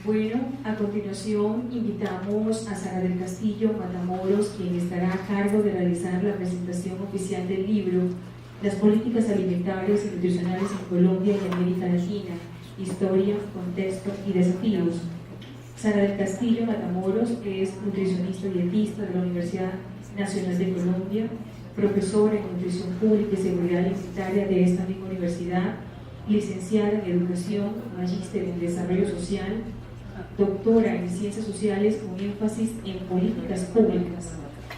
Bueno, a continuación invitamos a Sara del Castillo Matamoros, quien estará a cargo de realizar la presentación oficial del libro Las políticas alimentarias y nutricionales en Colombia y América Latina, historia, contexto y desafíos. Sara del Castillo Matamoros es nutricionista y dietista de la Universidad Nacional de Colombia, profesora en nutrición pública y seguridad alimentaria de esta misma universidad, licenciada en educación, magíster en desarrollo social, doctora en ciencias sociales con énfasis en políticas públicas,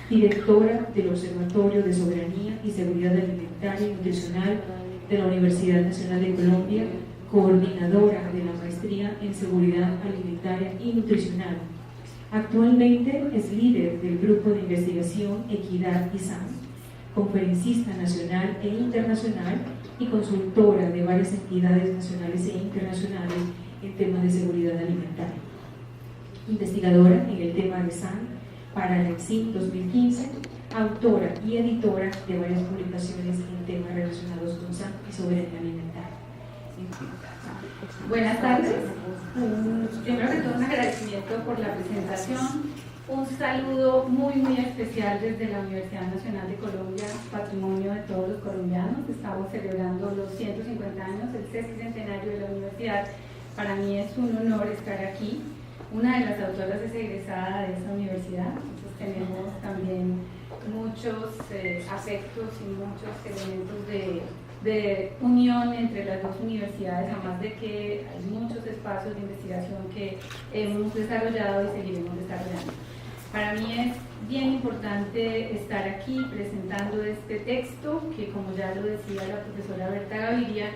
directora del Observatorio de Soberanía y Seguridad Alimentaria y Nutricional de la Universidad Nacional de Colombia, coordinadora de la maestría en Seguridad Alimentaria y Nutricional. Actualmente es líder del Grupo de Investigación Equidad y SAN, conferencista nacional e internacional y consultora de varias entidades nacionales e internacionales en temas de seguridad alimentaria. Investigadora en el tema de SAN para la EXIM 2015, autora y editora de varias publicaciones en temas relacionados con SAN y soberanía alimentaria. Buenas tardes. Primero que todo, un agradecimiento por la presentación. Un saludo muy especial desde la Universidad Nacional de Colombia, patrimonio de todos los colombianos. Estamos celebrando los 150 años, el sesquicentenario de la universidad. Para mí es un honor estar aquí. Una de las autoras es egresada de esta universidad, entonces tenemos también muchos afectos y muchos elementos de unión entre las dos universidades, además de que hay muchos espacios de investigación que hemos desarrollado y seguiremos desarrollando. Para mí es bien importante estar aquí presentando este texto, que como ya lo decía la profesora Berta Gaviria,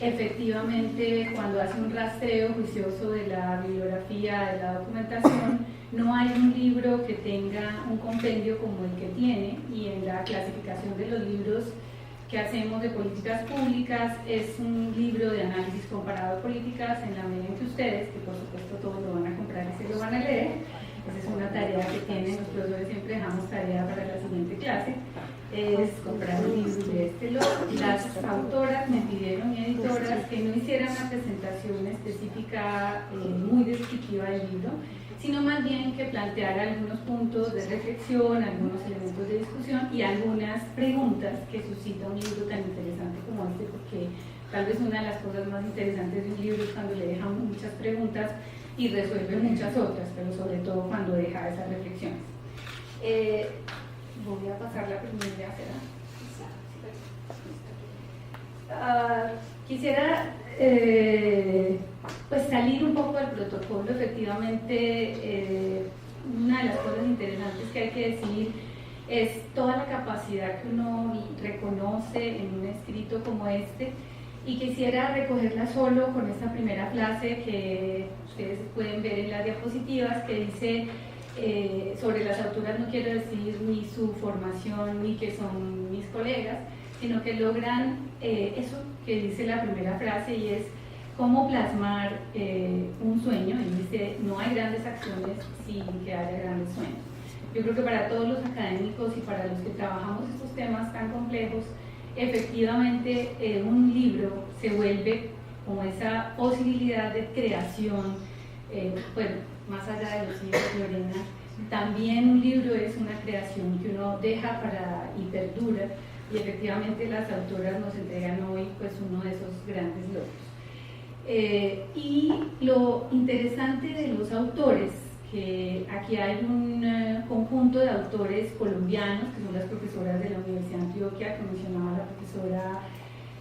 efectivamente cuando hace un rastreo juicioso de la bibliografía, de la documentación, no hay un libro que tenga un compendio como el que tiene, y en la clasificación de los libros que hacemos de políticas públicas es un libro de análisis comparado de políticas en la medida en que ustedes, que por supuesto todos lo van a comprar y se lo van a leer. Esa es una tarea que tienen los profesores, siempre dejamos tarea para la siguiente clase, es comprar un libro de este lote. Las autoras me pidieron, y editoras, que no hicieran una presentación específica muy descriptiva del libro, sino más bien que planteara algunos puntos de reflexión, algunos elementos de discusión y algunas preguntas que suscita un libro tan interesante como este, porque tal vez una de las cosas más interesantes de un libro es cuando le dejan muchas preguntas y resuelve muchas otras, pero sobre todo cuando deja esas reflexiones. Voy a pasar la primera, quisiera pues salir un poco del protocolo. Efectivamente, una de las cosas interesantes que hay que decir es toda la capacidad que uno reconoce en un escrito como este, y quisiera recogerla solo con esta primera frase que ustedes pueden ver en las diapositivas, que dice sobre las autoras, no quiero decir ni su formación ni que son mis colegas, sino que logran eso que dice la primera frase, y es cómo plasmar un sueño. Y dice, no hay grandes acciones sin que haya grandes sueños. Yo creo que para todos los académicos y para los que trabajamos estos temas tan complejos, efectivamente un libro se vuelve como esa posibilidad de creación, bueno, más allá de los libros de Lorena, también un libro es una creación que uno deja para y perdura, y efectivamente las autoras nos entregan hoy pues uno de esos grandes logros. Y lo interesante de los autores, que aquí hay un conjunto de autores colombianos, que son las profesoras de la Universidad de Antioquia, que mencionaba la profesora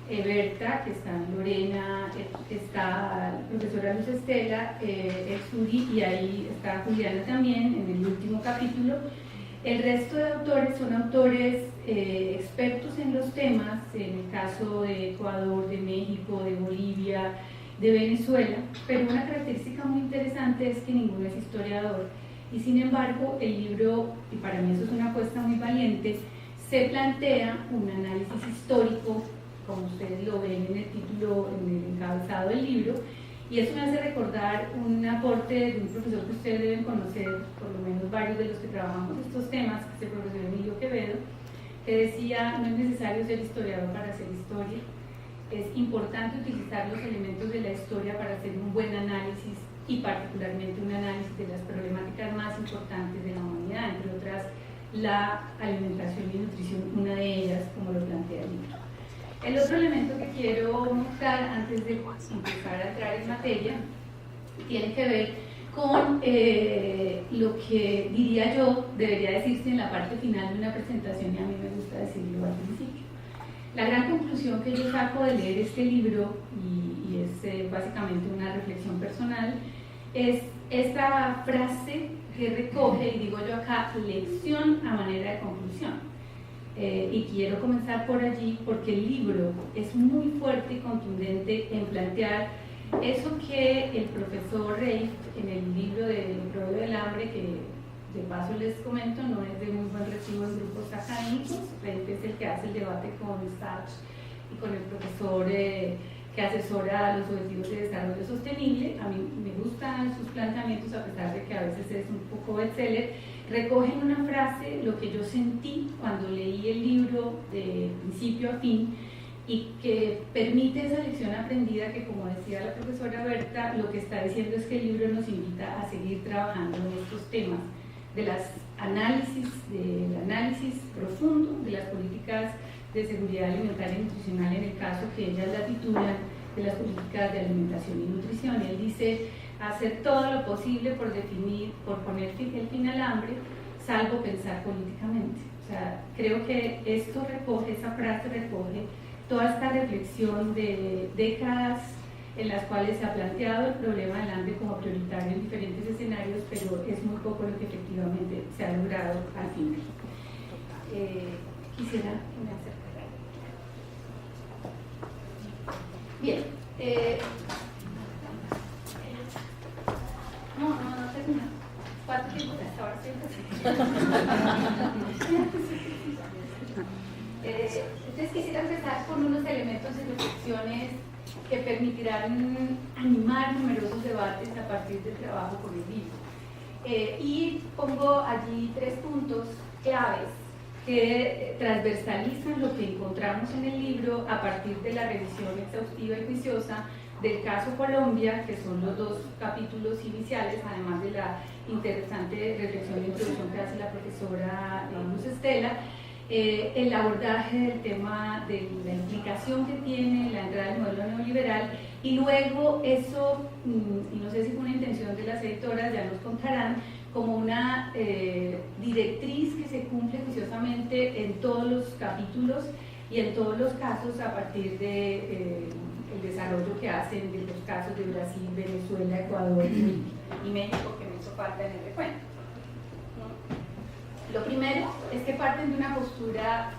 Berta, que está Lorena, está la profesora Luz Estela, Exuri, y ahí está Juliana también en el último capítulo. El resto de autores son autores expertos en los temas, en el caso de Ecuador, de México, de Bolivia, de Venezuela, pero una característica muy interesante es que ninguno es historiador, y sin embargo el libro, y para mí eso es una apuesta muy valiente, se plantea un análisis histórico, como ustedes lo ven en el título, en el encabezado del libro, y eso me hace recordar un aporte de un profesor que ustedes deben conocer, por lo menos varios de los que trabajamos estos temas, que es el profesor Emilio Quevedo, que decía, no es necesario ser historiador para hacer historia, es importante utilizar los elementos de la historia para hacer un buen análisis y particularmente un análisis de las problemáticas más importantes de la humanidad, entre otras la alimentación y nutrición, una de ellas, como lo plantea el libro. El otro elemento que quiero mostrar antes de empezar a entrar en materia tiene que ver con lo que diría yo debería decirse en la parte final de una presentación, y a mí me gusta decirlo al principio. La gran conclusión que yo saco de leer este libro, y es básicamente una reflexión personal, es esta frase que recoge, y digo yo acá, lección a manera de conclusión. Y quiero comenzar por allí porque el libro es muy fuerte y contundente en plantear eso que el profesor Reif en el libro de El Oprobio del Hambre, que de paso les comento, no es de muy buen recibo en grupos académicos. Reif es el que hace el debate con Sachs y con el profesor que asesora los objetivos de desarrollo sostenible. A mí me gustan sus planteamientos, a pesar de que a veces es un poco bestseller. Recoge en una frase lo que yo sentí cuando leí el libro de principio a fin, y que permite esa lección aprendida que, como decía la profesora Berta, lo que está diciendo es que el libro nos invita a seguir trabajando en estos temas del análisis profundo de las políticas de seguridad alimentaria y nutricional, en el caso que ellas la titulan de las políticas de alimentación y nutrición. Él dice: hacer todo lo posible por poner el fin al hambre, salvo pensar políticamente. O sea, creo que esto recoge, esa frase recoge toda esta reflexión de décadas en las cuales se ha planteado el problema del hambre como prioritario en diferentes escenarios, pero es muy poco lo que efectivamente se ha logrado al final. Quisiera que me acercara. Bien. No termina. ¿Cuánto tiempo hasta ahora? Entonces quisiera empezar con unos elementos y reflexiones que permitirán animar numerosos debates a partir del trabajo con el libro. Y pongo allí 3 puntos claves que transversalizan lo que encontramos en el libro a partir de la revisión exhaustiva y juiciosa del caso Colombia, que son los 2 capítulos iniciales, además de la interesante reflexión de introducción que hace la profesora Luz Estela, el abordaje del tema de la implicación que tiene la entrada del modelo neoliberal, y luego eso, y no sé si fue una intención de las editoras, ya nos contarán, como una directriz que se cumple juiciosamente en todos los capítulos y en todos los casos a partir de el desarrollo que hacen de los casos de Brasil, Venezuela, Ecuador y México, que me hizo falta en el recuento. Lo primero es que parten de una postura,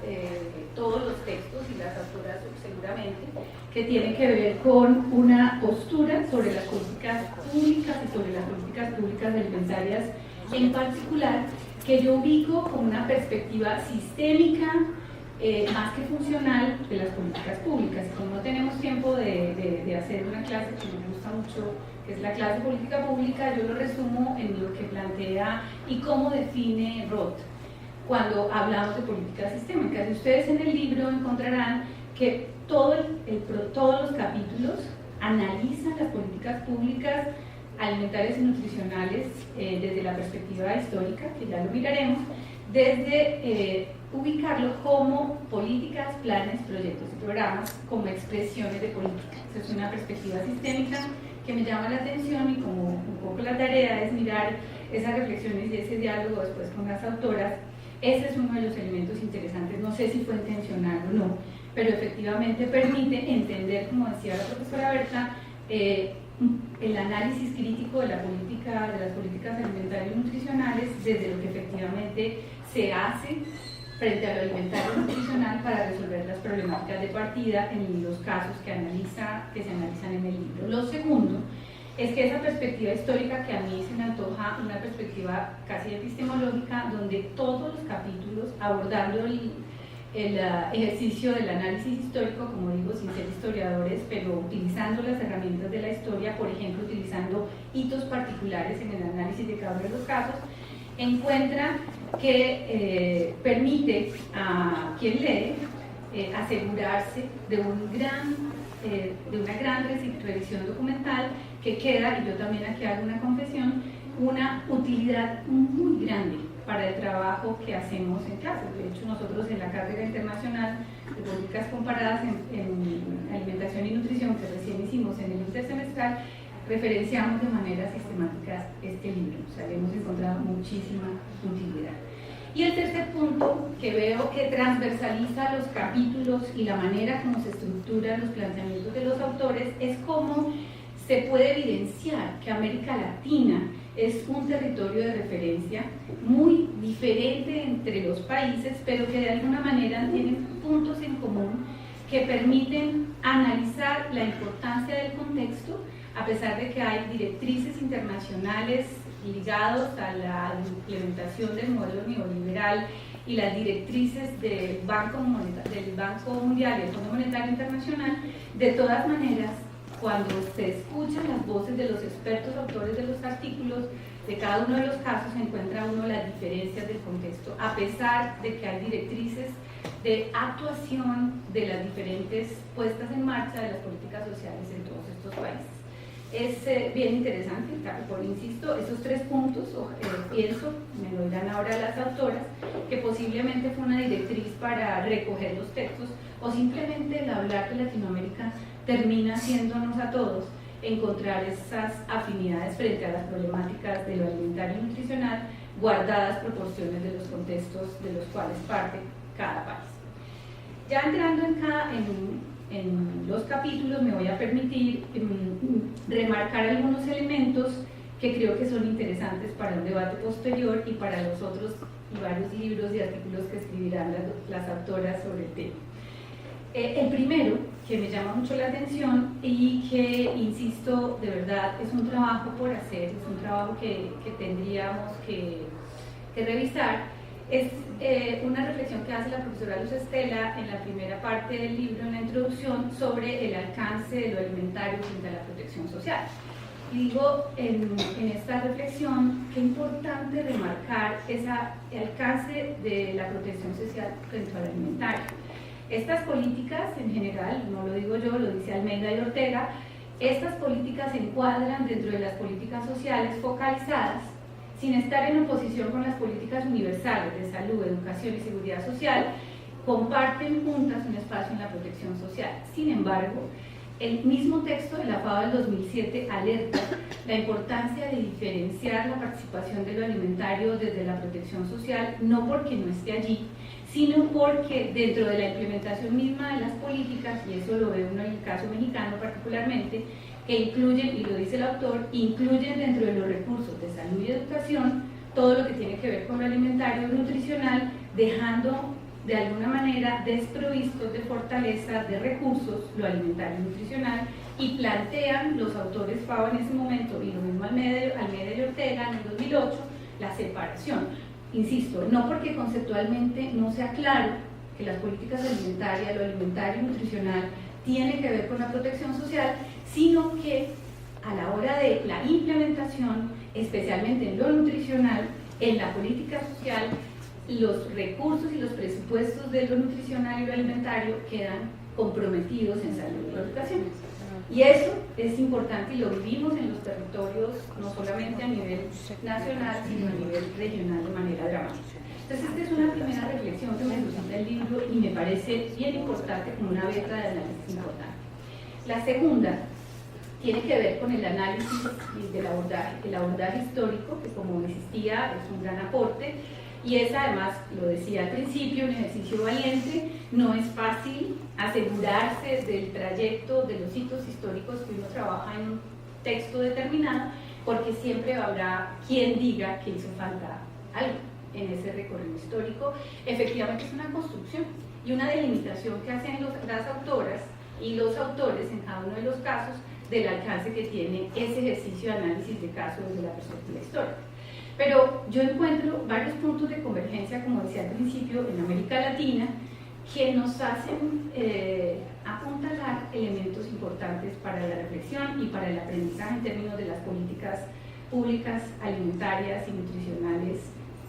todos los textos y las autoras seguramente, que tiene que ver con una postura sobre las políticas públicas y sobre las políticas públicas alimentarias en particular, que yo ubico como una perspectiva sistémica, más que funcional, de las políticas públicas. Y como no tenemos tiempo de hacer una clase que me gusta mucho, que es la clase política pública, yo lo resumo en lo que plantea y cómo define Roth cuando hablamos de políticas sistémicas. Y ustedes en el libro encontrarán que todos los capítulos analizan las políticas públicas alimentarias y nutricionales desde la perspectiva histórica, que ya lo miraremos, desde ubicarlo como políticas, planes, proyectos y programas como expresiones de política. Esa es una perspectiva sistémica que me llama la atención, y como un poco la tarea es mirar esas reflexiones y ese diálogo después con las autoras. Ese es uno de los elementos interesantes, no sé si fue intencional o no, pero efectivamente permite entender, como decía la profesora Berta, el análisis crítico de las políticas alimentarias y nutricionales desde lo que efectivamente se hace frente a lo alimentario y nutricional para resolver las problemáticas de partida en los casos que se analizan en el libro. Lo segundo es que esa perspectiva histórica, que a mí se me antoja una perspectiva casi epistemológica, donde todos los capítulos abordando el ejercicio del análisis histórico, como digo, sin ser historiadores, pero utilizando las herramientas de la historia, por ejemplo, utilizando hitos particulares en el análisis de cada uno de los casos, encuentra que permite a quien lee asegurarse de una gran revisión documental que queda, y yo también aquí hago una confesión, una utilidad muy grande para el trabajo que hacemos en clase. De hecho, nosotros en la Cátedra Internacional de Políticas Comparadas en Alimentación y Nutrición, que recién hicimos en el intersemestral, referenciamos de manera sistemática este libro. O sea, le hemos encontrado muchísima utilidad. Y el tercer punto, que veo que transversaliza los capítulos y la manera como se estructuran los planteamientos de los autores, es cómo se puede evidenciar que América Latina es un territorio de referencia muy diferente entre los países, pero que de alguna manera tienen puntos en común que permiten analizar la importancia del contexto, a pesar de que hay directrices internacionales ligados a la implementación del modelo neoliberal y las directrices del Banco Mundial y el Fondo Monetario Internacional. De todas maneras, cuando se escuchan las voces de los expertos autores de los artículos, de cada uno de los casos se encuentra uno las diferencias del contexto, a pesar de que hay directrices de actuación de las diferentes puestas en marcha de las políticas sociales en todos estos países. Es bien interesante, por insisto, esos tres puntos, pienso, me lo dirán ahora las autoras, que posiblemente fue una directriz para recoger los textos, o simplemente el hablar de Latinoamérica termina haciéndonos a todos encontrar esas afinidades frente a las problemáticas de lo alimentario y nutricional, guardadas proporciones de los contextos de los cuales parte cada país. Ya entrando en los capítulos, me voy a permitir remarcar algunos elementos que creo que son interesantes para un debate posterior y para los otros y varios libros y artículos que escribirán las autoras sobre el tema. El primero, que me llama mucho la atención y que, insisto, de verdad es un trabajo por hacer, es un trabajo que tendríamos que revisar, es una reflexión que hace la profesora Luz Estela en la primera parte del libro, en la introducción, sobre el alcance de lo alimentario frente a la protección social. Y digo en esta reflexión que es importante remarcar ese alcance de la protección social frente al alimentario. Estas políticas en general, no lo digo yo, lo dice Almeida y Ortega, estas políticas se encuadran dentro de las políticas sociales focalizadas, sin estar en oposición con las políticas universales de salud, educación y seguridad social, comparten juntas un espacio en la protección social. Sin embargo, el mismo texto de la FAO del 2007 alerta la importancia de diferenciar la participación de lo alimentario desde la protección social, no porque no esté allí, sino porque dentro de la implementación misma de las políticas, y eso lo ve uno en el caso mexicano particularmente, que incluyen, y lo dice el autor, incluyen dentro de los recursos de salud y educación todo lo que tiene que ver con lo alimentario y nutricional, dejando de alguna manera desprovistos de fortaleza, de recursos, lo alimentario y nutricional, y plantean los autores FAO en ese momento, y lo mismo Almeida y Ortega en el 2008, la separación. Insisto, no porque conceptualmente no sea claro que las políticas alimentarias, lo alimentario y nutricional tiene que ver con la protección social, sino que a la hora de la implementación, especialmente en lo nutricional, en la política social, los recursos y los presupuestos de lo nutricional y lo alimentario quedan comprometidos en salud y educación. Y eso es importante y lo vivimos en los territorios, no solamente a nivel nacional, sino a nivel regional de manera dramática. Entonces, esta es una primera reflexión que me suscita el libro y me parece bien importante como una beta de análisis importante. La segunda tiene que ver con el análisis del abordaje, el abordaje histórico, que como insistía es un gran aporte, y es además, lo decía al principio, un ejercicio valiente. No es fácil asegurarse del trayecto de los hitos históricos que uno trabaja en un texto determinado, porque siempre habrá quien diga que hizo falta algo en ese recorrido histórico. Efectivamente es una construcción y una delimitación que hacen las autoras y los autores en cada uno de los casos del alcance que tiene ese ejercicio de análisis de caso desde la perspectiva histórica. Pero yo encuentro varios puntos de convergencia, como decía al principio, en América Latina, que nos hacen apuntalar elementos importantes para la reflexión y para el aprendizaje en términos de las políticas públicas alimentarias y nutricionales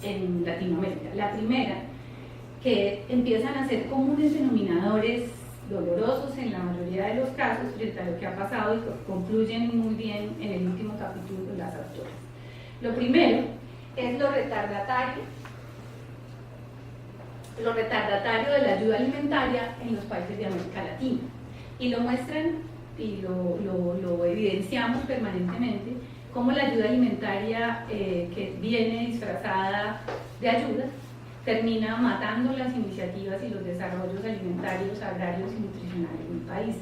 en Latinoamérica. La primera, que empiezan a ser comunes denominadores dolorosos en la mayoría de los casos frente a lo que ha pasado y concluyen muy bien en el último capítulo las autoras. Lo primero es lo retardatario de la ayuda alimentaria en los países de América Latina. Y lo muestran y lo evidenciamos permanentemente, cómo la ayuda alimentaria que viene disfrazada de ayuda termina matando las iniciativas y los desarrollos alimentarios, agrarios y nutricionales del país.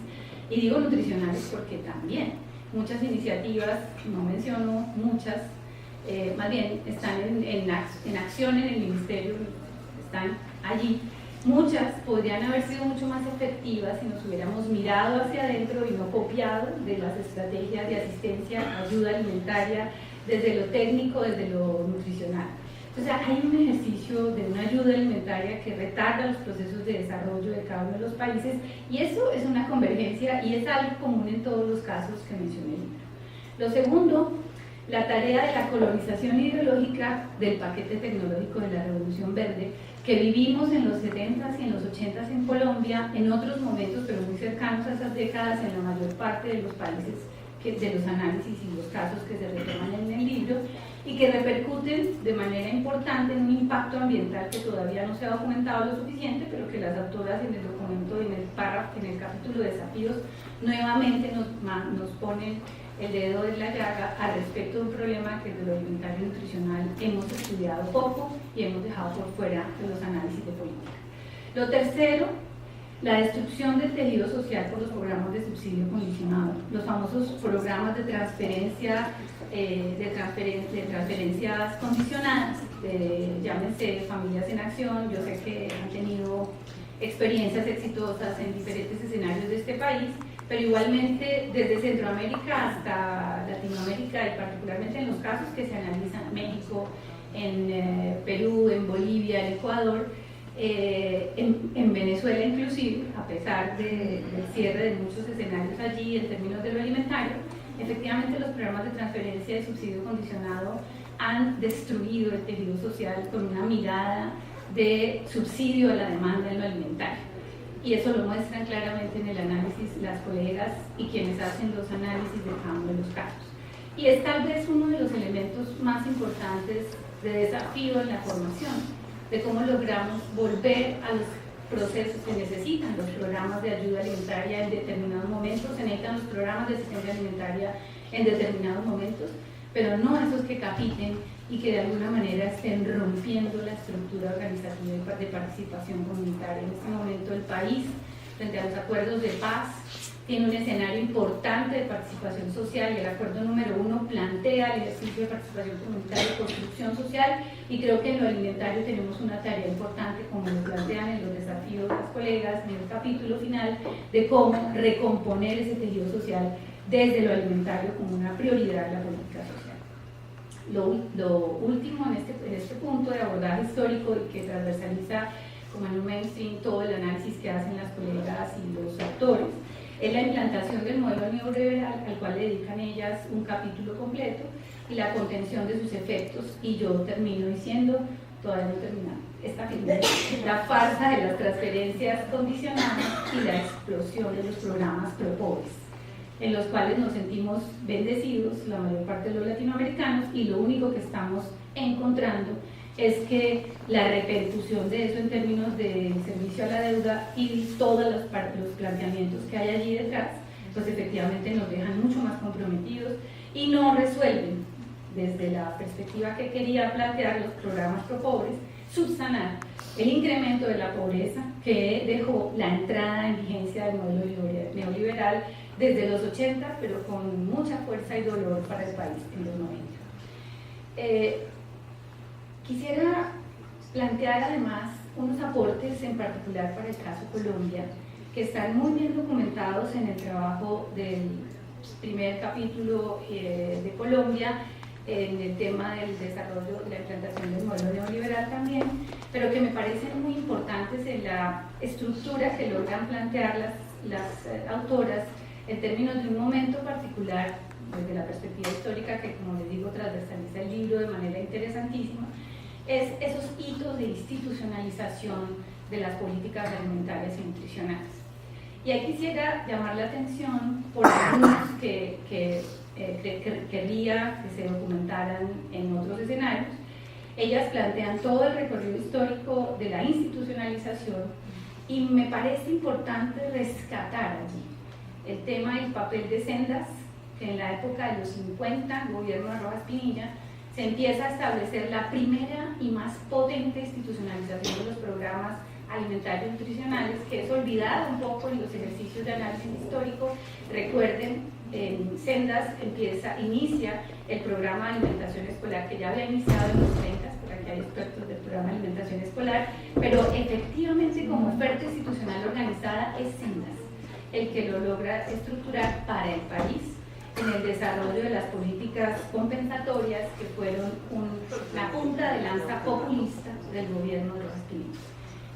Y digo nutricionales porque también muchas iniciativas, no menciono muchas, más bien están en acción en el ministerio, están allí. Muchas podrían haber sido mucho más efectivas si nos hubiéramos mirado hacia adentro y no copiado de las estrategias de asistencia, ayuda alimentaria, desde lo técnico, desde lo nutricional. Entonces hay un ejercicio de una ayuda alimentaria que retarda los procesos de desarrollo de cada uno de los países, y eso es una convergencia y es algo común en todos los casos que mencioné. Lo segundo, la tarea de la colonización ideológica del paquete tecnológico de la Revolución Verde, que vivimos en los 70s y en los 80s en Colombia, en otros momentos, pero muy cercanos a esas décadas en la mayor parte de los países de los análisis y los casos que se retoman en el libro, y que repercuten de manera importante en un impacto ambiental que todavía no se ha documentado lo suficiente, pero que las autoras en el documento, en el párrafo, en el capítulo de desafíos, nuevamente nos ponen el dedo en la llaga al respecto de un problema que desde lo alimentario y nutricional hemos estudiado poco y hemos dejado por fuera de los análisis de política. Lo tercero, la destrucción del tejido social por los programas de subsidio condicionado, los famosos programas de transferencia, de transferencias condicionadas, llámense Familias en Acción. Yo sé que han tenido experiencias exitosas en diferentes escenarios de este país, pero igualmente desde Centroamérica hasta Latinoamérica, y particularmente en los casos que se analizan en México, en Perú, en Bolivia, en Ecuador, en Venezuela inclusive, a pesar del cierre de muchos escenarios allí en términos de lo alimentario, efectivamente los programas de transferencia de subsidio condicionado han destruido el tejido social con una mirada de subsidio a la demanda en lo alimentario. Y eso lo muestran claramente en el análisis las colegas y quienes hacen los análisis de cada uno de los casos. Y es tal vez uno de los elementos más importantes de desafío en la formación, de cómo logramos volver a los procesos que necesitan los programas de ayuda alimentaria en determinados momentos. Se necesitan los programas de asistencia alimentaria en determinados momentos, pero no esos que capiten y que de alguna manera estén rompiendo la estructura organizativa de participación comunitaria. En este momento el país, frente a los acuerdos de paz, tiene un escenario importante de participación social, y el acuerdo número 1 plantea el ejercicio de participación comunitaria y construcción social, y creo que en lo alimentario tenemos una tarea importante, como lo plantean en los desafíos las colegas en el capítulo final, de cómo recomponer ese tejido social desde lo alimentario como una prioridad de la política social. Lo último en este punto de abordaje histórico, y que transversaliza como en un mainstream todo el análisis que hacen las colegas y los autores, es la implantación del modelo neoliberal, al cual le dedican ellas un capítulo completo, y la contención de sus efectos. Y yo termino diciendo, todavía no he terminado, esta figura, la farsa de las transferencias condicionadas y la explosión de los programas pro-pobres, en los cuales nos sentimos bendecidos la mayor parte de los latinoamericanos, y lo único que estamos encontrando es que la repercusión de eso en términos de servicio a la deuda y todos los planteamientos que hay allí detrás, pues efectivamente nos dejan mucho más comprometidos y no resuelven, desde la perspectiva que quería plantear los programas pro pobres, subsanar el incremento de la pobreza que dejó la entrada en vigencia del modelo neoliberal desde los 80, pero con mucha fuerza y dolor para el país en los 90. Quisiera plantear además unos aportes en particular para el caso Colombia, que están muy bien documentados en el trabajo del primer capítulo de Colombia, en el tema del desarrollo, de la implantación del modelo neoliberal también, pero que me parecen muy importantes en la estructura que logran plantear las autoras en términos de un momento particular, desde la perspectiva histórica, que como les digo transversaliza el libro de manera interesantísima, es esos hitos de institucionalización de las políticas alimentarias y nutricionales. Y ahí quisiera llamar la atención por algunos que querría que se documentaran en otros escenarios. Ellas plantean todo el recorrido histórico de la institucionalización y me parece importante rescatar allí el tema del papel de Sendas, que en la época de los 50, gobierno de Rojas Pinilla, se empieza a establecer la primera y más potente institucionalización de los programas alimentarios nutricionales, que es olvidada un poco en los ejercicios de análisis histórico. Recuerden, en Sendas inicia el programa de alimentación escolar, que ya había iniciado en los 30, por aquí hay expertos del programa de alimentación escolar, pero efectivamente como oferta institucional organizada es Sendas el que lo logra estructurar para el país en el desarrollo de las políticas compensatorias que fueron la punta de lanza populista del gobierno de Rojas Pinilla.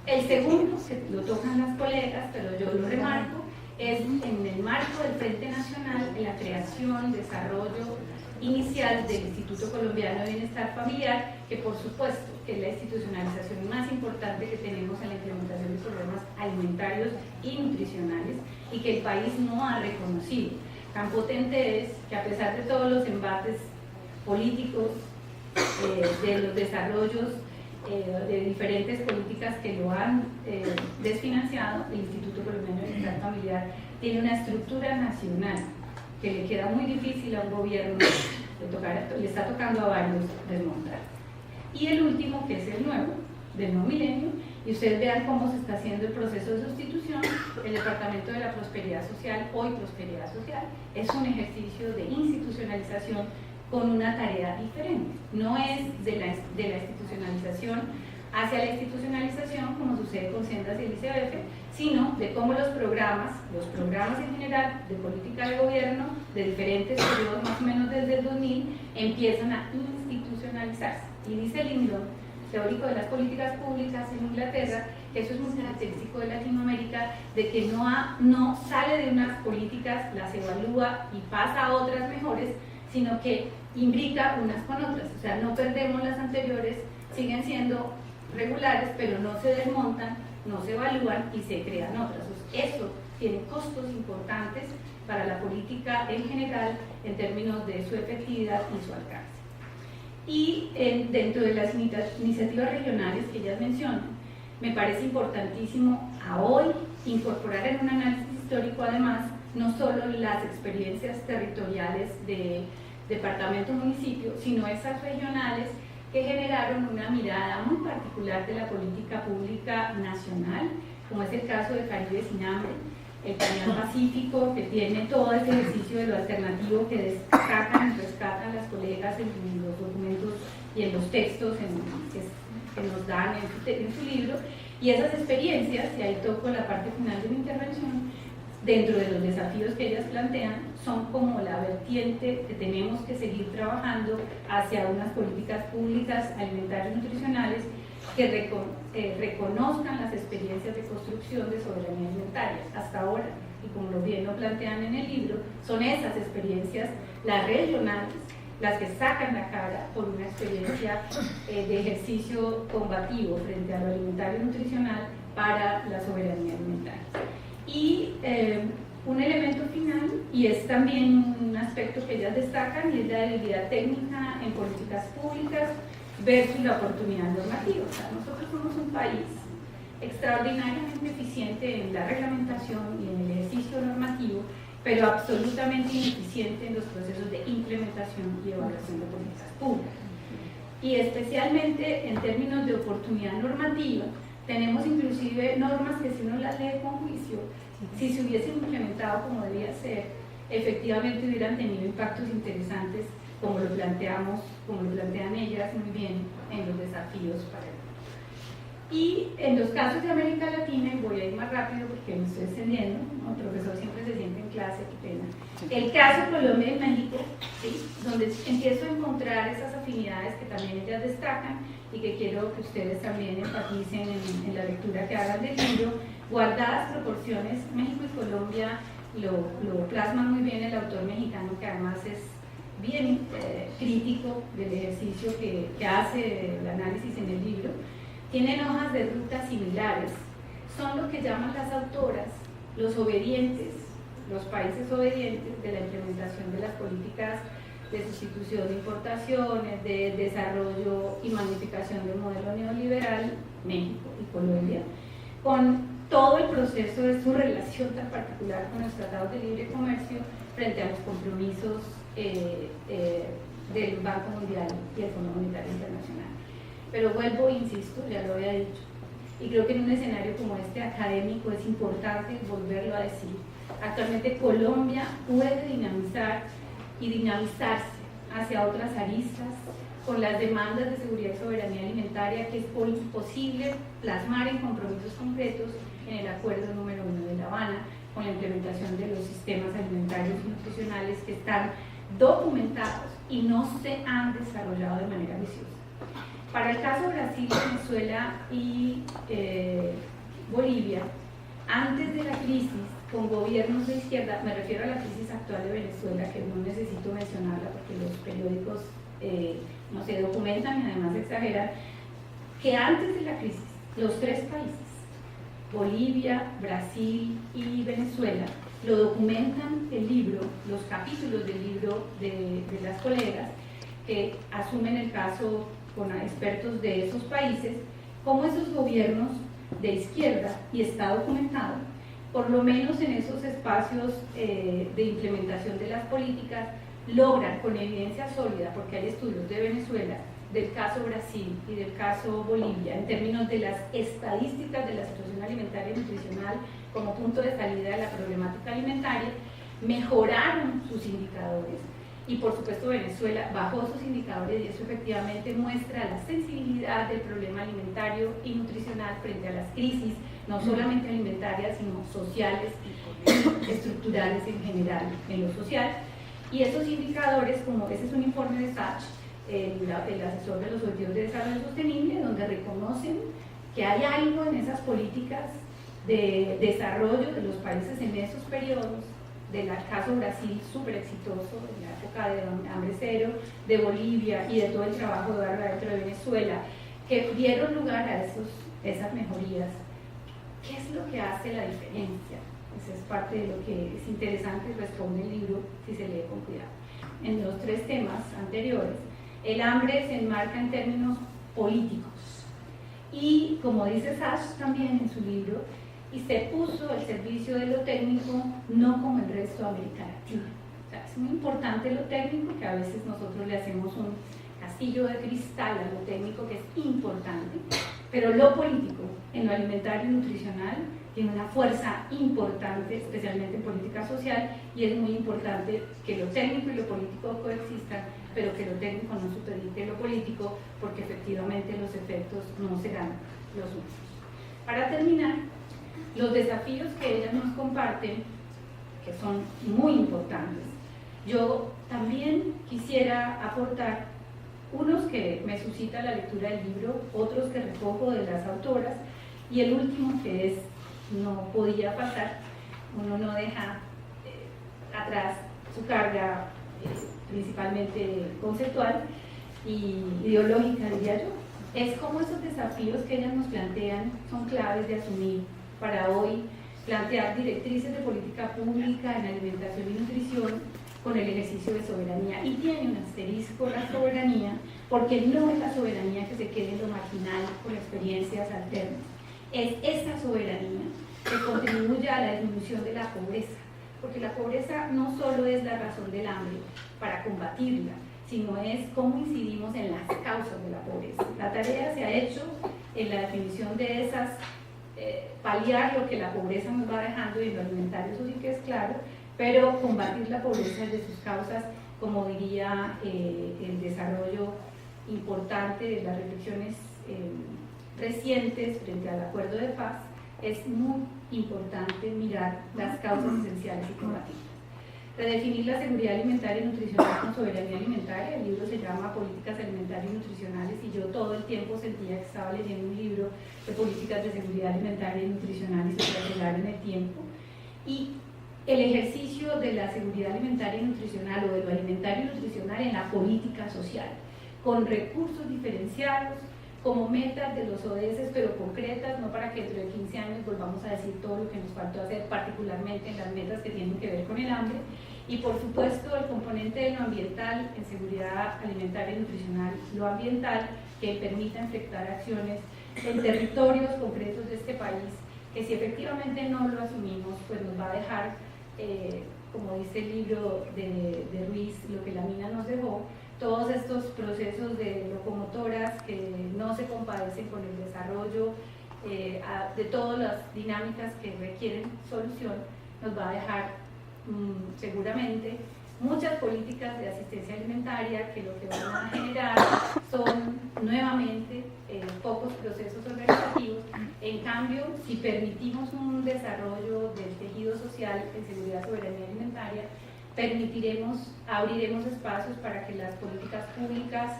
El segundo, que lo tocan las colegas, pero yo lo remarco, es en el marco del Frente Nacional, en la creación, desarrollo inicial del Instituto Colombiano de Bienestar Familiar, que por supuesto que es la institucionalización más importante que tenemos en la implementación de programas alimentarios y nutricionales y que el país no ha reconocido. Tan potente es que a pesar de todos los embates políticos, de los desarrollos de diferentes políticas que lo han desfinanciado, el Instituto Colombiano de Bienestar Familiar tiene una estructura nacional que le queda muy difícil a un gobierno, le está tocando a varios desmontar. Y el último, que es el nuevo, del no milenio, y ustedes vean cómo se está haciendo el proceso de sustitución. El Departamento de la Prosperidad Social, hoy Prosperidad Social, es un ejercicio de institucionalización con una tarea diferente. No es de la institucionalización hacia la institucionalización, como sucede con Sendas y el ICBF, sino de cómo los programas en general de política de gobierno de diferentes periodos, más o menos desde el 2000, empiezan a institucionalizarse. Y dice Lyndon, teórico de las políticas públicas en Inglaterra, que eso es muy característico de Latinoamérica, de que no sale de unas políticas, las evalúa y pasa a otras mejores, sino que imbrica unas con otras. O sea, no perdemos las anteriores, siguen siendo regulares, pero no se desmontan, no se evalúan y se crean otras. Eso tiene costos importantes para la política en general en términos de su efectividad y su alcance. Y dentro de las iniciativas regionales que ellas mencionan, me parece importantísimo a hoy incorporar en un análisis histórico además no solo las experiencias territoriales de departamentos, municipios, sino esas regionales que generaron una mirada muy particular de la política pública nacional, como es el caso de Caribe Sin Hambre, el Canal Pacífico, que tiene todo ese ejercicio de lo alternativo que rescatan las colegas en los documentos y en los textos que nos dan en su libro, y esas experiencias, y ahí toco la parte final de mi intervención, dentro de los desafíos que ellas plantean, son como la vertiente que tenemos que seguir trabajando hacia unas políticas públicas alimentarias y nutricionales que reconozcan las experiencias de construcción de soberanía alimentaria. Hasta ahora, y como bien lo plantean en el libro, son esas experiencias, las regionales, las que sacan la cara por una experiencia de ejercicio combativo frente a lo alimentario y nutricional para la soberanía alimentaria. Y un elemento final, y es también un aspecto que ellas destacan, y es la debilidad técnica en políticas públicas versus la oportunidad normativa. O sea, nosotros somos un país extraordinariamente eficiente en la reglamentación y en el ejercicio normativo, pero absolutamente ineficiente en los procesos de implementación y evaluación de políticas públicas. Y especialmente en términos de oportunidad normativa, tenemos inclusive normas que si uno las lee con juicio, si se hubiesen implementado como debía ser, efectivamente hubieran tenido impactos interesantes, como lo plantean ellas muy bien en los desafíos para el mundo. Y en los casos de América Latina, y voy a ir más rápido porque me estoy extendiendo, el profesor siempre se siente en clase, qué pena. El caso Colombia y México, ¿sí?, donde empiezo a encontrar esas afinidades que también ellas destacan y que quiero que ustedes también enfaticen en la lectura que hagan del libro. Guardadas proporciones, México y Colombia lo plasma muy bien el autor mexicano, que además es bien crítico del ejercicio que hace el análisis en el libro. Tienen hojas de ruta similares, son lo que llaman las autoras los obedientes, los países obedientes de la implementación de las políticas de sustitución de importaciones, de desarrollo y magnificación del modelo neoliberal, México y Colombia, con todo el proceso de su relación tan particular con los tratados de libre comercio frente a los compromisos del Banco Mundial y el Fondo Monetario Internacional. Pero vuelvo e insisto, ya lo había dicho, y creo que en un escenario como este académico es importante volverlo a decir. Actualmente Colombia puede dinamizar y dinamizarse hacia otras aristas con las demandas de seguridad y soberanía alimentaria que es posible plasmar en compromisos concretos en el Acuerdo número 1 de La Habana, con la implementación de los sistemas alimentarios y nutricionales que están documentados y no se han desarrollado de manera viciosa. Para el caso Brasil, Venezuela y Bolivia, antes de la crisis, con gobiernos de izquierda, me refiero a la crisis actual de Venezuela, que no necesito mencionarla porque los periódicos no se documentan y además exageran, que antes de la crisis, los tres países, Bolivia, Brasil y Venezuela, lo documentan el libro, los capítulos del libro de las colegas, que asumen el caso con expertos de esos países, cómo esos gobiernos de izquierda, y está documentado, por lo menos en esos espacios de implementación de las políticas, logran con evidencia sólida, porque hay estudios de Venezuela, del caso Brasil y del caso Bolivia, en términos de las estadísticas de la situación alimentaria y nutricional como punto de salida de la problemática alimentaria, mejoraron sus indicadores. Y por supuesto Venezuela bajó sus indicadores y eso efectivamente muestra la sensibilidad del problema alimentario y nutricional frente a las crisis, no solamente alimentarias, sino sociales, estructurales en general, en lo social. Y esos indicadores, como ese es un informe de SACH, el asesor de los Objetivos de Desarrollo Sostenible, donde reconocen que hay algo en esas políticas de desarrollo de los países en esos periodos, del caso Brasil súper exitoso, en la época de hambre cero, de Bolivia y de todo el trabajo de Bárbara dentro de Venezuela, que dieron lugar a esas mejorías. ¿Qué es lo que hace la diferencia? Esa es parte de lo que es interesante y responde el libro si se lee con cuidado. En los tres temas anteriores, el hambre se enmarca en términos políticos y, como dice Sash también en su libro, y se puso al servicio de lo técnico, no como el resto de América Latina. O sea, es muy importante lo técnico, que a veces nosotros le hacemos un castillo de cristal a lo técnico, que es importante, pero lo político, en lo alimentario y nutricional, tiene una fuerza importante, especialmente en política social, y es muy importante que lo técnico y lo político coexistan, pero que lo técnico no supedite lo político, porque efectivamente los efectos no serán los mismos. Para terminar, los desafíos que ellas nos comparten, que son muy importantes, yo también quisiera aportar unos que me suscita la lectura del libro, otros que recojo de las autoras, y el último que es, no podía faltar, uno no deja atrás su carga principalmente conceptual y ideológica, diría yo, es cómo esos desafíos que ellas nos plantean son claves de asumir para hoy, plantear directrices de política pública en alimentación y nutrición con el ejercicio de soberanía. Y tiene un asterisco la soberanía, porque no es la soberanía que se quede en lo marginal con experiencias alternas. Es esa soberanía que contribuye a la disminución de la pobreza, porque la pobreza no solo es la razón del hambre para combatirla, sino es cómo incidimos en las causas de la pobreza. La tarea se ha hecho en la definición de esas, paliar lo que la pobreza nos va dejando, y en lo alimentario eso sí que es claro, pero combatir la pobreza desde sus causas, como diría el desarrollo importante de las reflexiones recientes frente al acuerdo de paz, es muy importante mirar las causas esenciales y combatirlas. Redefinir la seguridad alimentaria y nutricional con soberanía alimentaria. El libro se llama Políticas Alimentarias y Nutricionales, y yo todo el tiempo sentía que estaba leyendo un libro de políticas de seguridad alimentaria y nutricional y se en el tiempo. Y el ejercicio de la seguridad alimentaria y nutricional, o de lo alimentario y nutricional en la política social, con recursos diferenciados, como metas de los ODS, pero concretas, no para que dentro de 15 años volvamos a decir todo lo que nos faltó hacer, particularmente en las metas que tienen que ver con el hambre. Y por supuesto el componente de lo ambiental, en seguridad alimentaria y nutricional, lo ambiental, que permita enfrentar acciones en territorios concretos de este país, que si efectivamente no lo asumimos, pues nos va a dejar, como dice el libro de Ruiz, lo que la mina nos dejó, todos estos procesos de locomotoras que no se compadecen con el desarrollo de todas las dinámicas que requieren solución, nos va a dejar seguramente muchas políticas de asistencia alimentaria que lo que van a generar son nuevamente pocos procesos organizativos. En cambio, si permitimos un desarrollo del tejido social en seguridad, soberanía alimentaria, abriremos espacios para que las políticas públicas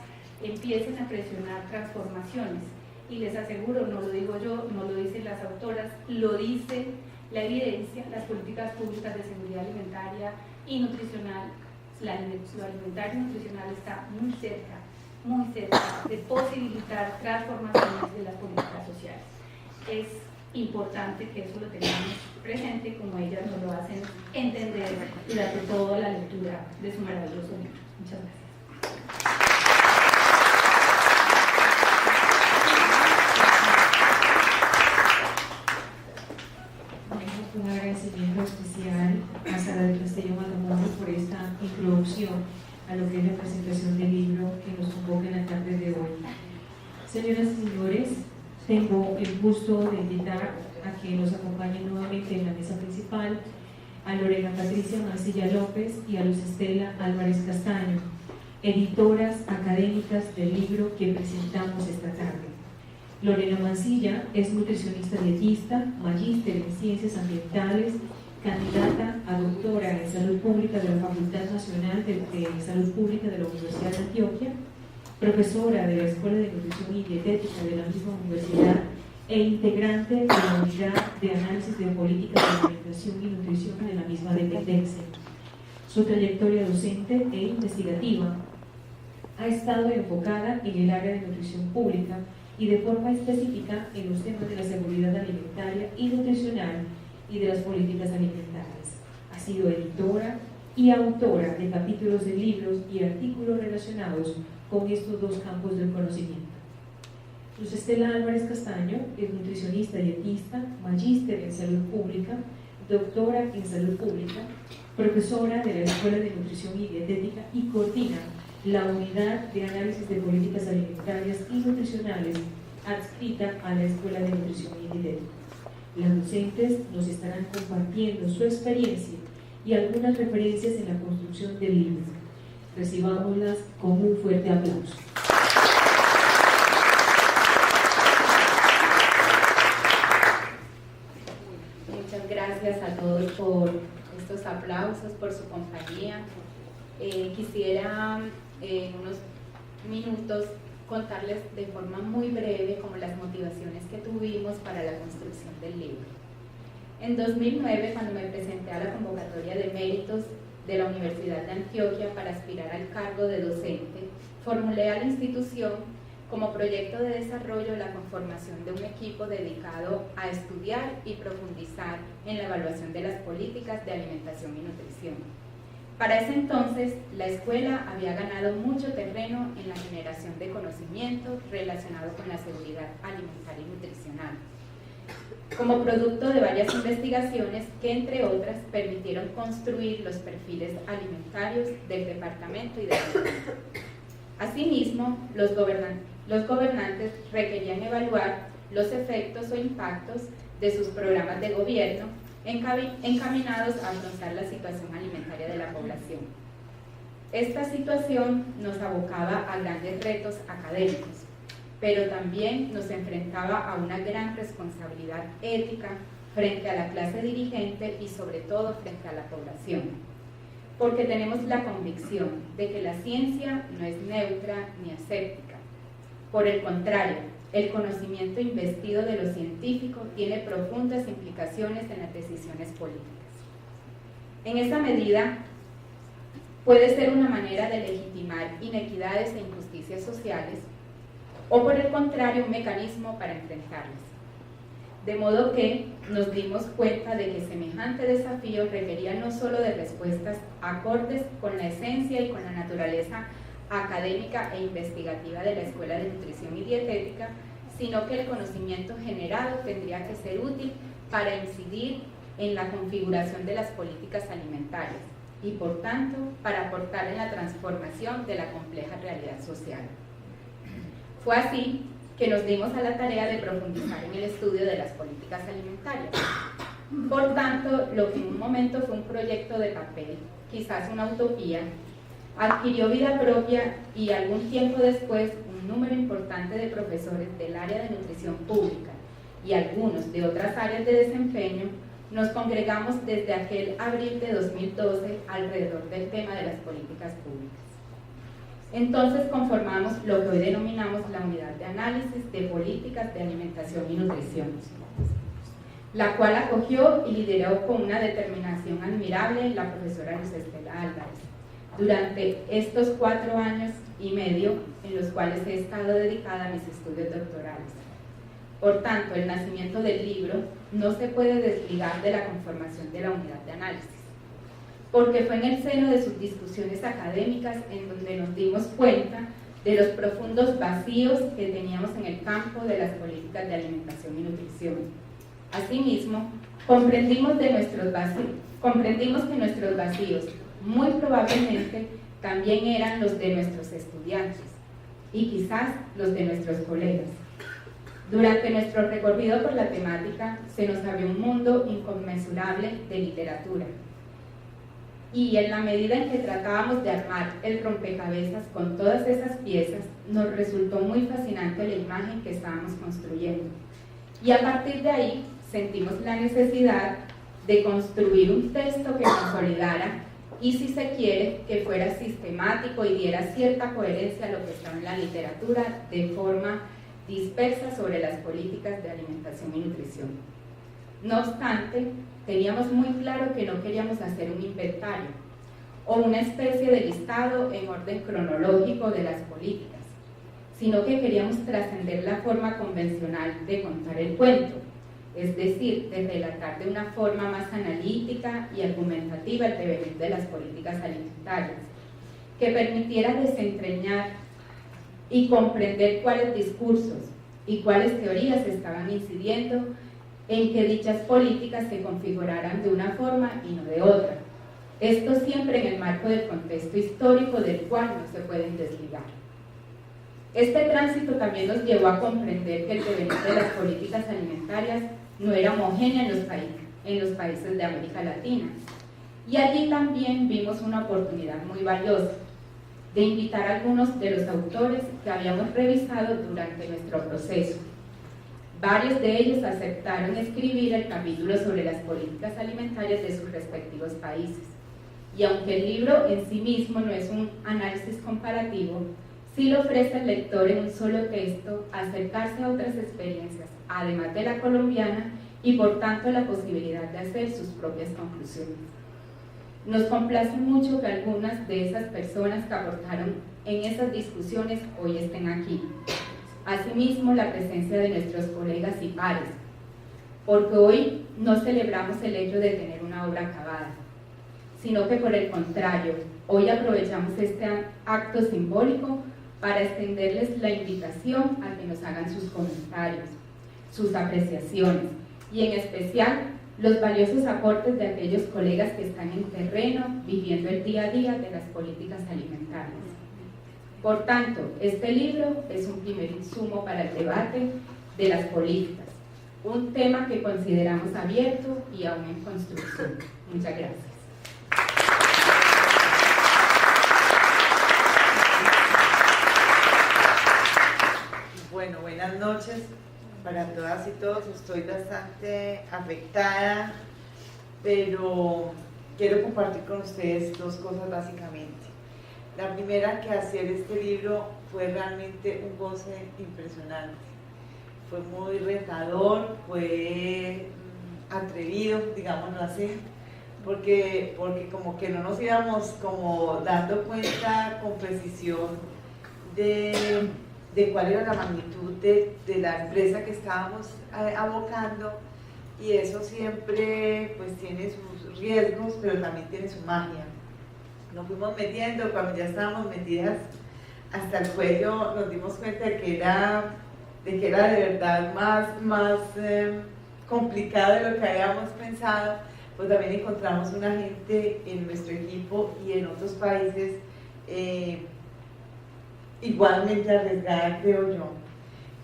empiecen a presionar transformaciones. Y les aseguro, no lo digo yo, no lo dicen las autoras, lo dice la evidencia, las políticas públicas de seguridad alimentaria y nutricional, lo alimentario y nutricional está muy cerca de posibilitar transformaciones de las políticas sociales. Es importante que eso lo tengamos presente, como ellas nos lo hacen entender durante toda la lectura de su maravilloso libro. Muchas gracias. Un agradecimiento especial a Sara del Castillo Matamoros por esta introducción a lo que es la presentación del libro que nos convoca en la tarde de hoy. Señoras y señores, tengo el gusto de invitar a que nos acompañen nuevamente en la mesa principal a Lorena Patricia Mancilla López y a Luz Estela Álvarez Castaño, editoras académicas del libro que presentamos esta tarde. Lorena Mancilla es nutricionista dietista, magíster en ciencias ambientales, candidata a doctora en salud pública de la Facultad Nacional de Salud Pública de la Universidad de Antioquia, profesora de la Escuela de Nutrición y Dietética de la misma universidad e integrante de la Unidad de Análisis de Políticas de Alimentación y Nutrición de la misma dependencia. Su trayectoria docente e investigativa ha estado enfocada en el área de nutrición pública y de forma específica en los temas de la seguridad alimentaria y nutricional y de las políticas alimentarias. Ha sido editora y autora de capítulos de libros y artículos relacionados con estos dos campos del conocimiento. Luz Estela Álvarez Castaño es nutricionista dietista, magíster en salud pública, doctora en salud pública, profesora de la Escuela de Nutrición y Dietética y coordina la Unidad de Análisis de Políticas Alimentarias y Nutricionales adscrita a la Escuela de Nutrición y Dietética. Las docentes nos estarán compartiendo su experiencia y algunas referencias en la construcción del libro. Recibámoslas con un fuerte aplauso. Muchas gracias a todos por estos aplausos, por su compañía. Quisiera en unos minutos contarles de forma muy breve como las motivaciones que tuvimos para la construcción del libro. En 2009, cuando me presenté a la convocatoria de méritos de la Universidad de Antioquia para aspirar al cargo de docente, formulé a la institución como proyecto de desarrollo la conformación de un equipo dedicado a estudiar y profundizar en la evaluación de las políticas de alimentación y nutrición. Para ese entonces, la escuela había ganado mucho terreno en la generación de conocimiento relacionado con la seguridad alimentaria y nutricional, como producto de varias investigaciones que, entre otras, permitieron construir los perfiles alimentarios del departamento y de la escuela. Asimismo, los gobernantes requerían evaluar los efectos o impactos de sus programas de gobierno encaminados a afrontar la situación alimentaria de la población. Esta situación nos abocaba a grandes retos académicos, pero también nos enfrentaba a una gran responsabilidad ética frente a la clase dirigente y sobre todo frente a la población, porque tenemos la convicción de que la ciencia no es neutra ni aséptica. Por el contrario, el conocimiento investido de lo científico tiene profundas implicaciones en las decisiones políticas. En esa medida, puede ser una manera de legitimar inequidades e injusticias sociales o por el contrario un mecanismo para enfrentarlas. De modo que nos dimos cuenta de que semejante desafío requería no solo de respuestas acordes con la esencia y con la naturaleza académica e investigativa de la Escuela de Nutrición y Dietética, sino que el conocimiento generado tendría que ser útil para incidir en la configuración de las políticas alimentarias y, por tanto, para aportar en la transformación de la compleja realidad social. Fue así que nos dimos a la tarea de profundizar en el estudio de las políticas alimentarias. Por tanto, lo que en un momento fue un proyecto de papel, quizás una utopía, adquirió vida propia y algún tiempo después un número importante de profesores del área de nutrición pública y algunos de otras áreas de desempeño nos congregamos desde aquel abril de 2012 alrededor del tema de las políticas públicas. Entonces conformamos lo que hoy denominamos la Unidad de Análisis de Políticas de Alimentación y Nutrición, la cual acogió y lideró con una determinación admirable la profesora Luz Estela Álvarez durante estos 4 años y medio en los cuales he estado dedicada a mis estudios doctorales. Por tanto, el nacimiento del libro no se puede desligar de la conformación de la unidad de análisis, porque fue en el seno de sus discusiones académicas en donde nos dimos cuenta de los profundos vacíos que teníamos en el campo de las políticas de alimentación y nutrición. Asimismo, comprendimos que nuestros vacíos muy probablemente también eran los de nuestros estudiantes y quizás los de nuestros colegas. Durante nuestro recorrido por la temática se nos abrió un mundo inconmensurable de literatura y en la medida en que tratábamos de armar el rompecabezas con todas esas piezas nos resultó muy fascinante la imagen que estábamos construyendo y a partir de ahí sentimos la necesidad de construir un texto que consolidara y, si se quiere, que fuera sistemático y diera cierta coherencia a lo que estaba en la literatura de forma dispersa sobre las políticas de alimentación y nutrición. No obstante, teníamos muy claro que no queríamos hacer un inventario o una especie de listado en orden cronológico de las políticas, sino que queríamos trascender la forma convencional de contar el cuento, es decir, de relatar de una forma más analítica y argumentativa el devenir de las políticas alimentarias, que permitiera desentrañar y comprender cuáles discursos y cuáles teorías estaban incidiendo en que dichas políticas se configuraran de una forma y no de otra. Esto siempre en el marco del contexto histórico del cual no se pueden desligar. Este tránsito también nos llevó a comprender que el devenir de las políticas alimentarias no era homogéneo en los países de América Latina. Y allí también vimos una oportunidad muy valiosa de invitar a algunos de los autores que habíamos revisado durante nuestro proceso. Varios de ellos aceptaron escribir el capítulo sobre las políticas alimentarias de sus respectivos países. Y aunque el libro en sí mismo no es un análisis comparativo, sí le ofrece al lector en un solo texto acercarse a otras experiencias, además de la colombiana, y por tanto la posibilidad de hacer sus propias conclusiones. Nos complace mucho que algunas de esas personas que aportaron en esas discusiones hoy estén aquí. Asimismo, la presencia de nuestros colegas y pares, porque hoy no celebramos el hecho de tener una obra acabada, sino que por el contrario, hoy aprovechamos este acto simbólico para extenderles la invitación a que nos hagan sus comentarios, sus apreciaciones y en especial los valiosos aportes de aquellos colegas que están en terreno viviendo el día a día de las políticas alimentarias. Por tanto, este libro es un primer insumo para el debate de las políticas, un tema que consideramos abierto y aún en construcción. Muchas gracias. Bueno, buenas noches para todas y todos. Estoy bastante afectada, pero quiero compartir con ustedes 2 cosas básicamente. La primera, que hacer este libro fue realmente un goce impresionante. Fue muy retador, fue atrevido, digámoslo así, porque como que no nos íbamos como dando cuenta con precisión de de cuál era la magnitud de la empresa que estábamos abocando, y eso siempre pues tiene sus riesgos, pero también tiene su magia. Nos fuimos metiendo, cuando ya estábamos metidas hasta el cuello, nos dimos cuenta de que era de verdad más complicado de lo que habíamos pensado. Pues también encontramos una gente en nuestro equipo y en otros países igualmente arriesgada, creo yo.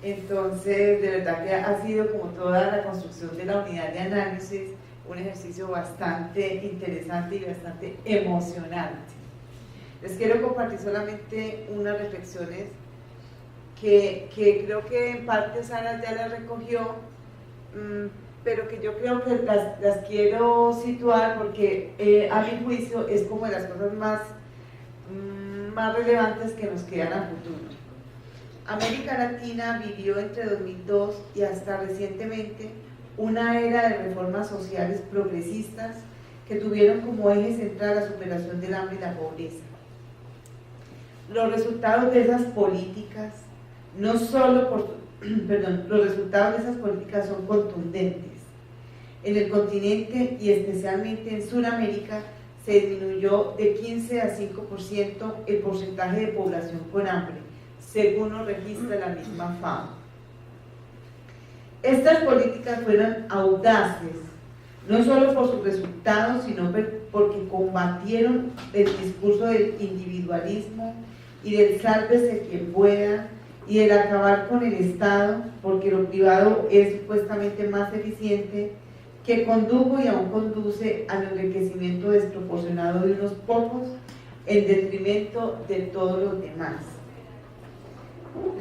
Entonces, de verdad que ha sido, como toda la construcción de la unidad de análisis, un ejercicio bastante interesante y bastante emocionante. Les quiero compartir solamente unas reflexiones que creo que en parte Sara ya las recogió, pero que yo creo que las quiero situar porque a mi juicio es como de las cosas más relevantes que nos quedan a futuro. América Latina vivió entre 2002 y hasta recientemente una era de reformas sociales progresistas que tuvieron como eje central la superación del hambre y la pobreza. Los resultados de esas políticas los resultados de esas políticas son contundentes. En el continente y especialmente en Sudamérica se disminuyó de 15 a 5% el porcentaje de población con hambre, según nos registra la misma FAO. Estas políticas fueron audaces, no solo por sus resultados, sino porque combatieron el discurso del individualismo y del sálvese quien pueda, y el acabar con el Estado, porque lo privado es supuestamente más eficiente, que condujo y aún conduce al enriquecimiento desproporcionado de unos pocos en detrimento de todos los demás.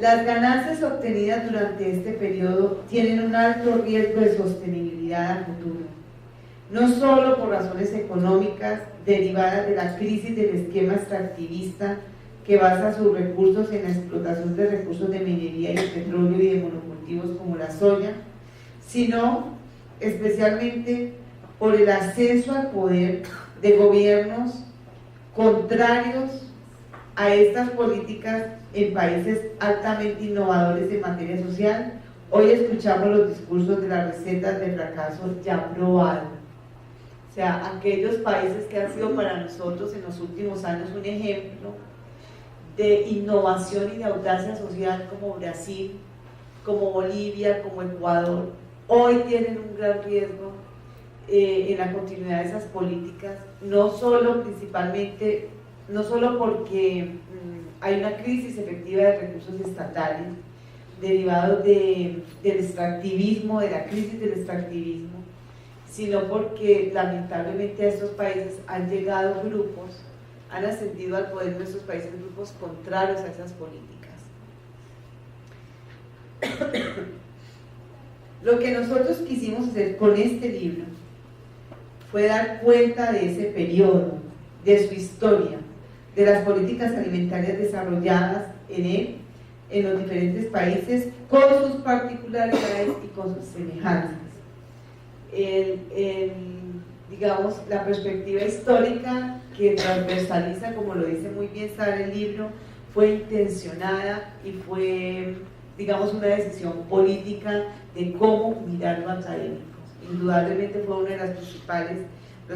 Las ganancias obtenidas durante este periodo tienen un alto riesgo de sostenibilidad a futuro, no solo por razones económicas derivadas de la crisis del esquema extractivista que basa sus recursos en la explotación de recursos de minería y de petróleo y de monocultivos como la soya, sino especialmente por el ascenso al poder de gobiernos contrarios a estas políticas en países altamente innovadores en materia social. Hoy escuchamos los discursos de las recetas de fracaso ya probado. O sea, aquellos países que han sido para nosotros en los últimos años un ejemplo de innovación y de audacia social, como Brasil, como Bolivia, como Ecuador, hoy tienen un gran riesgo en la continuidad de esas políticas, no solo porque hay una crisis efectiva de recursos estatales derivados del extractivismo, de la crisis del extractivismo, sino porque lamentablemente a estos países han llegado grupos, han ascendido al poder en nuestros países grupos contrarios a esas políticas. Lo que nosotros quisimos hacer con este libro fue dar cuenta de ese periodo, de su historia, de las políticas alimentarias desarrolladas en él, en los diferentes países, con sus particularidades y con sus semejanzas. Digamos, la perspectiva histórica que transversaliza, como lo dice muy bien Sara el libro, fue intencionada y fue, digamos, una decisión política de cómo mirar lo académico. Indudablemente fue uno de los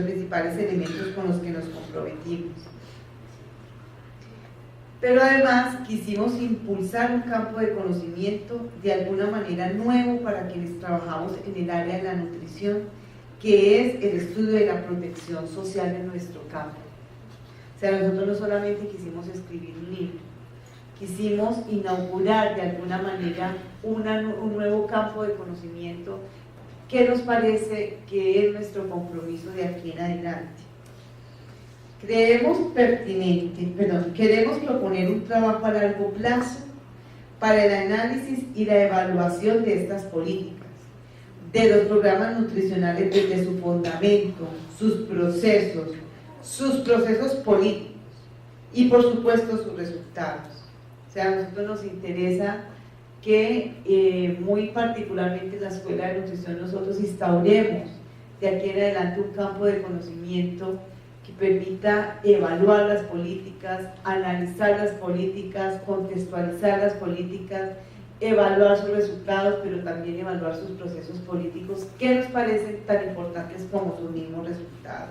principales elementos con los que nos comprometimos. Pero además quisimos impulsar un campo de conocimiento de alguna manera nuevo para quienes trabajamos en el área de la nutrición, que es el estudio de la protección social en nuestro campo. O sea, nosotros no solamente quisimos escribir un libro, quisimos inaugurar de alguna manera un nuevo campo de conocimiento que nos parece que es nuestro compromiso de aquí en adelante. Queremos proponer un trabajo a largo plazo para el análisis y la evaluación de estas políticas, de los programas nutricionales desde su fundamento, sus procesos políticos y por supuesto sus resultados. O sea, a nosotros nos interesa que muy particularmente en la Escuela de Nutrición nosotros instauremos de aquí en adelante un campo de conocimiento que permita evaluar las políticas, analizar las políticas, contextualizar las políticas, evaluar sus resultados, pero también evaluar sus procesos políticos, que nos parecen tan importantes como sus mismos resultados.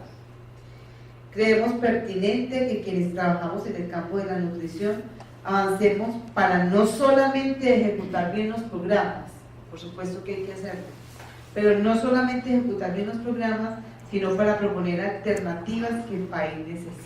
Creemos pertinente que quienes trabajamos en el campo de la nutrición avancemos para no solamente ejecutar bien los programas, por supuesto que hay que hacerlo, pero no solamente ejecutar bien los programas, sino para proponer alternativas que el país necesita.